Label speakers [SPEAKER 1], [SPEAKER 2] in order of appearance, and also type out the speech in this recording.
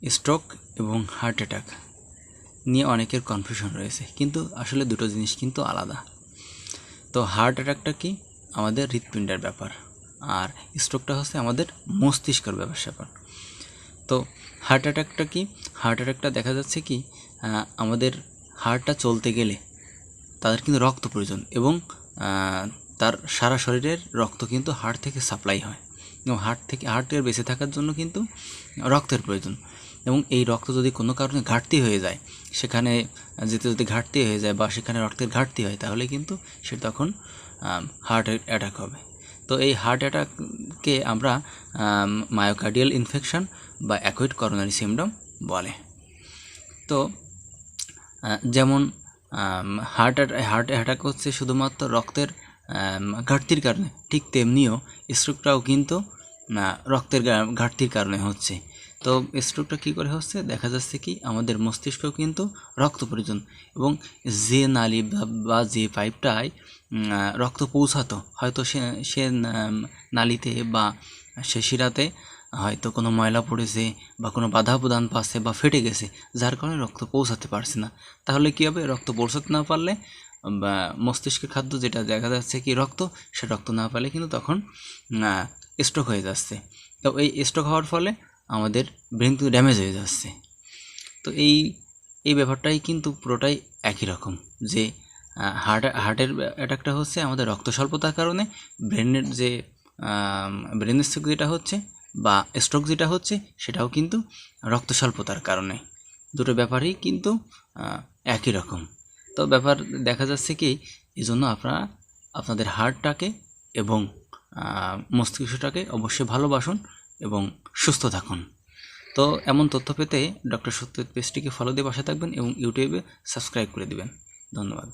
[SPEAKER 1] Stroke এবং heart attack নিয়ে অনেকের কনফিউশন রয়েছে, কিন্তু আসলে দুটো জিনিস কিন্তু আলাদা। তো হার্ট অ্যাটাকটা কি আমাদের হৃৎপিণ্ডের ব্যাপার, আর স্ট্রোকটা হচ্ছে আমাদের মস্তিষ্কের ব্যাপার। তো হার্ট অ্যাটাকটা কি? হার্ট অ্যাটাকটা দেখা যাচ্ছে কি আমাদের হার্টটা চলতে গেলে তাদের কিন্তু রক্ত প্রয়োজন, এবং তার সারা শরীরের রক্ত কিন্তু হার্ট থেকে সাপ্লাই হয়, এবং হার্টের বেঁচে থাকার জন্য কিন্তু রক্তের প্রয়োজন। এবং এই রক্ত যদি কোনো কারণে ঘাটতি হয়ে যায়, সেখানে যদি ঘাটতি হয়ে যায় বা সেখানে রক্তের ঘাটতি হয়, তাহলে কিন্তু সে তখন হার্ট অ্যাটাক হবে। তো এই হার্ট অ্যাটাককে আমরা মায়োকার্ডিয়াল ইনফেকশন বা অ্যাকুইট করোনারি সিনড্রোম বলে। তো যেমন হার্ট অ্যাটাক হচ্ছে শুধুমাত্র রক্তের ঘাটতির কারণে, ঠিক তেমনিও স্ট্রোকটাও কিন্তু রক্তের ঘাটতির কারণে হচ্ছে। তো স্ট্রোকটা কী করে হচ্ছে? দেখা যাচ্ছে কি আমাদের মস্তিষ্কেও কিন্তু রক্ত প্রয়োজন, এবং যে নালী বা যে পাইপটায় রক্ত পৌঁছাতো, হয়তো সে নালীতে বা সে শিরাতে হয়তো কোনো ময়লা পড়েছে বা কোনো বাধা প্রদান পাচ্ছে বা ফেটে গেছে, যার কারণে রক্ত পৌঁছাতে পারছে না। তাহলে কী হবে? রক্ত পৌঁছাতে না পারলে বা মস্তিষ্কের খাদ্য যেটা দেখা যাচ্ছে কি রক্ত, সে রক্ত না পেলে কিন্তু তখন স্ট্রোক হয়ে যাচ্ছে। তো এই স্ট্রোক হওয়ার ফলে আমাদের ব্রেন কিন্তু ড্যামেজ হয়ে যাচ্ছে। তো এই ব্যাপারটাই কিন্তু পুরোটাই একই রকম, যে হার্টের অ্যাটাকটা হচ্ছে আমাদের রক্ত স্বল্পতার কারণে, ব্রেন স্ট্রোক যেটা হচ্ছে বা স্ট্রোক যেটা হচ্ছে সেটাও কিন্তু রক্ত স্বল্পতার কারণে। দুটো ব্যাপারই কিন্তু একই রকম। তো ব্যাপার দেখা যাচ্ছে কি এই জন্য আপনারা আপনাদের হার্টটাকে এবং মস্তিষ্কটাকে অবশ্যই ভালোবাসুন এবং সুস্থ থাকুন। তো এমন তথ্য পেতে ডক্টর সত্যজিৎ পেজটিকে ফলো দিয়ে পাশে থাকবেন এবং ইউটিউবে সাবস্ক্রাইব করে দেবেন। ধন্যবাদ।